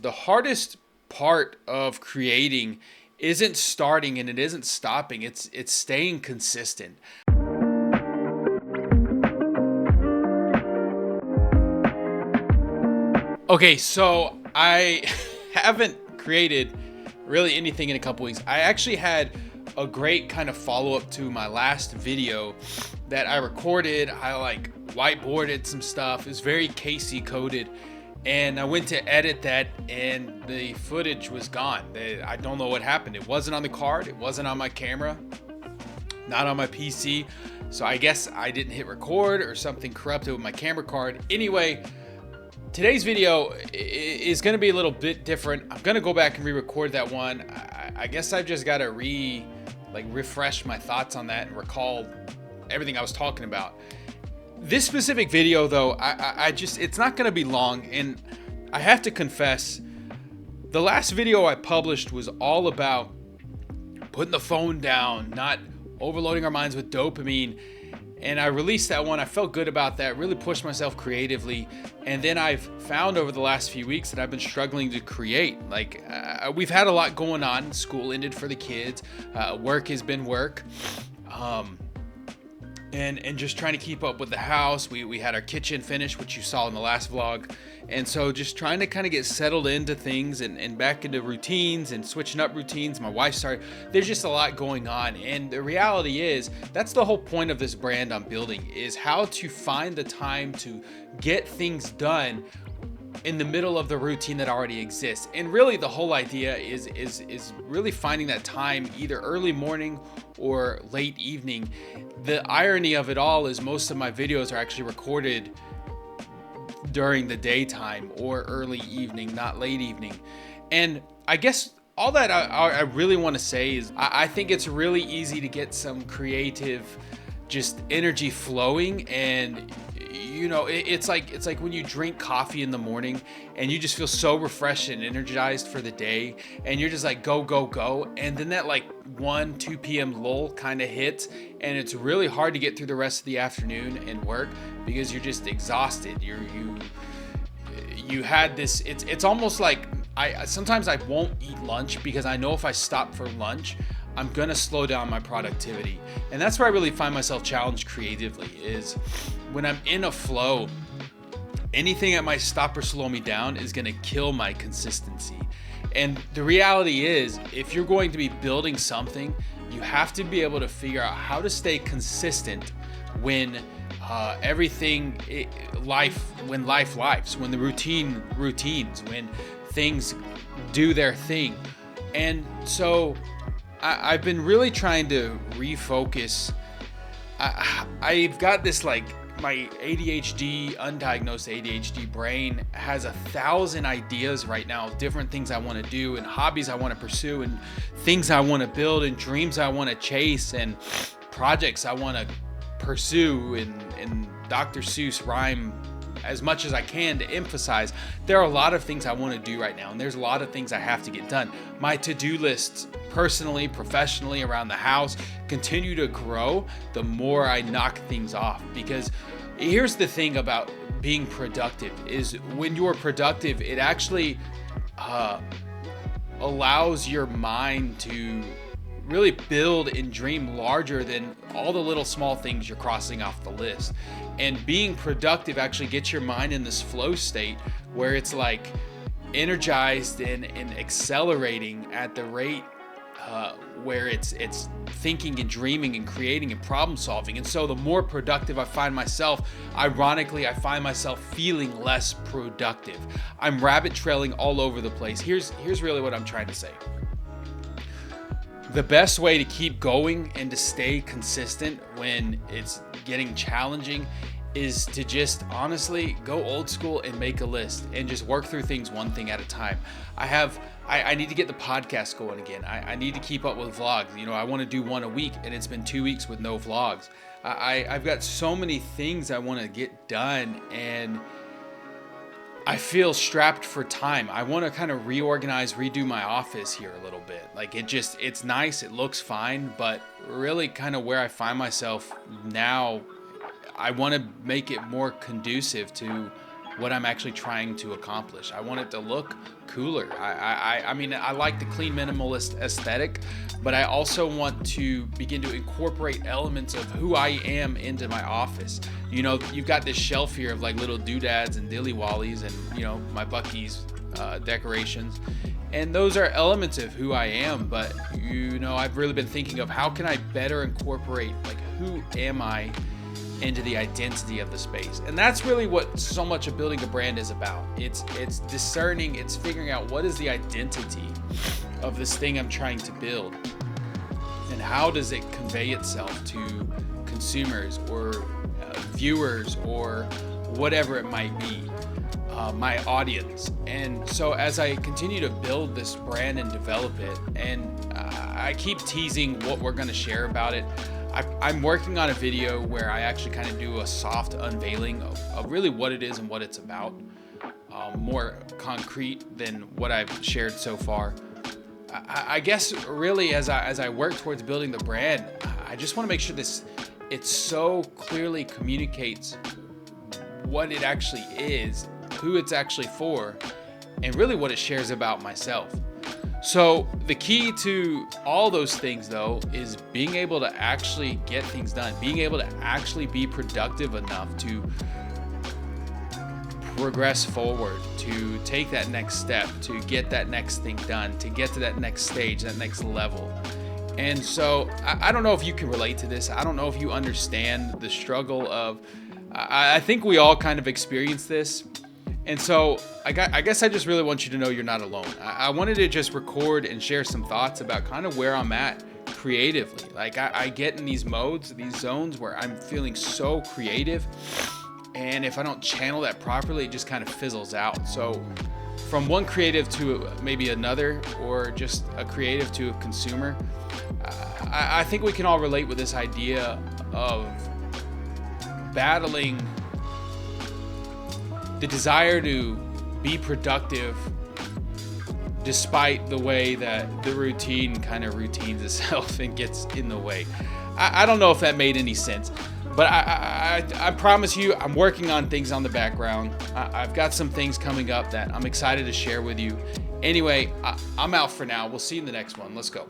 The hardest part of creating isn't starting and it isn't stopping. It's staying consistent. Okay, so I haven't created really anything in a couple weeks. I actually had a great kind of follow up to my last video that I recorded. I whiteboarded some stuff. It's very Casey coded. And I went to edit that and the footage was gone. I don't know what happened. It wasn't on the card. It wasn't on my camera, not on my PC. So I guess I didn't hit record or something corrupted with my camera card. Anyway, today's video is going to be a little bit different. I'm going to go back and re-record that one. I guess I've just got to refresh my thoughts on that and recall everything I was talking about. This specific video though, it's not going to be long, and I have to confess, the last video I published was all about putting the phone down, not overloading our minds with dopamine. And I released that one. I felt good about that, really pushed myself creatively. And then I've found over the last few weeks that I've been struggling to create. We've had a lot going on. School ended for the kids. Work has been work. And just trying to keep up with the house. We had our kitchen finished, which you saw in the last vlog. And so just trying to kind of get settled into things and back into routines and switching up routines. My wife started, there's just a lot going on. And the reality is, that's the whole point of this brand I'm building, is how to find the time to get things done in the middle of the routine that already exists. And really the whole idea is really finding that time either early morning or late evening. The irony of it all is most of my videos are actually recorded during the daytime or early evening, not late evening. And I guess all that I really want to say is I think it's really easy to get some creative just energy flowing, and it's like when you drink coffee in the morning and you just feel so refreshed and energized for the day, and you're just like go, and then that 1-2 p.m. lull kind of hits, and it's really hard to get through the rest of the afternoon and work because you're just exhausted. You had this, it's almost like sometimes I won't eat lunch because I know if I stop for lunch I'm gonna slow down my productivity. And that's where I really find myself challenged creatively, is when I'm in a flow, anything that might stop or slow me down is gonna kill my consistency. And the reality is, if you're going to be building something, you have to be able to figure out how to stay consistent when life lives, when the routines, when things do their thing. And so I've been really trying to refocus. I've got this my ADHD, undiagnosed ADHD brain has 1,000 ideas right now of different things I want to do and hobbies I want to pursue and things I want to build and dreams I want to chase and projects I want to pursue and Dr. Seuss rhyme as much as I can to emphasize there are a lot of things I want to do right now, and there's a lot of things I have to get done. My to-do lists, personally, professionally, around the house, continue to grow the more I knock things off. Because here's the thing about being productive, is when you're productive, it actually allows your mind to really build and dream larger than all the little small things you're crossing off the list. And being productive actually gets your mind in this flow state where it's energized and accelerating at the rate where it's thinking and dreaming and creating and problem solving. And so the more productive I find myself, ironically, I find myself feeling less productive. I'm rabbit trailing all over the place. Here's really what I'm trying to say. The best way to keep going and to stay consistent when it's getting challenging is to just honestly go old school and make a list and just work through things one thing at a time. I need to get the podcast going again. I need to keep up with vlogs. I want to do one a week, and it's been 2 weeks with no vlogs. I've got so many things I want to get done, and I feel strapped for time. I want to kind of redo my office here a little bit. It's nice, it looks fine, but really kind of where I find myself now, I want to make it more conducive to what I'm actually trying to accomplish. I want it to look cooler. I mean, I like the clean minimalist aesthetic, but I also want to begin to incorporate elements of who I am into my office. You know, you've got this shelf here of like little doodads and dilly wallies and, you know, my Buc-ee's decorations. And those are elements of who I am, but you know, I've really been thinking of how can I better incorporate like who am I into the identity of the space. And that's really what so much of building a brand is about. It's discerning, it's figuring out what is the identity of this thing I'm trying to build, and how does it convey itself to consumers or viewers or whatever it might be, my audience. And so as I continue to build this brand and develop it, and I keep teasing what we're going to share about it, I'm working on a video where I actually kind of do a soft unveiling of really what it is and what it's about, more concrete than what I've shared so far. I guess really as I work towards building the brand, I just want to make sure it so clearly communicates what it actually is, who it's actually for, and really what it shares about myself. So the key to all those things, though, is being able to actually get things done, being able to actually be productive enough to progress forward, to take that next step, to get that next thing done, to get to that next stage, that next level. And so I don't know if you can relate to this. I don't know if you understand the struggle of, I think we all kind of experience this. And so I guess I just really want you to know you're not alone. I wanted to just record and share some thoughts about kind of where I'm at creatively. Like I get in these modes, these zones where I'm feeling so creative. And if I don't channel that properly, it just kind of fizzles out. So from one creative to maybe another, or just a creative to a consumer, I think we can all relate with this idea of battling the desire to be productive despite the way that the routine kind of routines itself and gets in the way. I don't know if that made any sense, but I promise you I'm working on things on the background. I've got some things coming up that I'm excited to share with you. Anyway, I'm out for now. We'll see you in the next one. Let's go.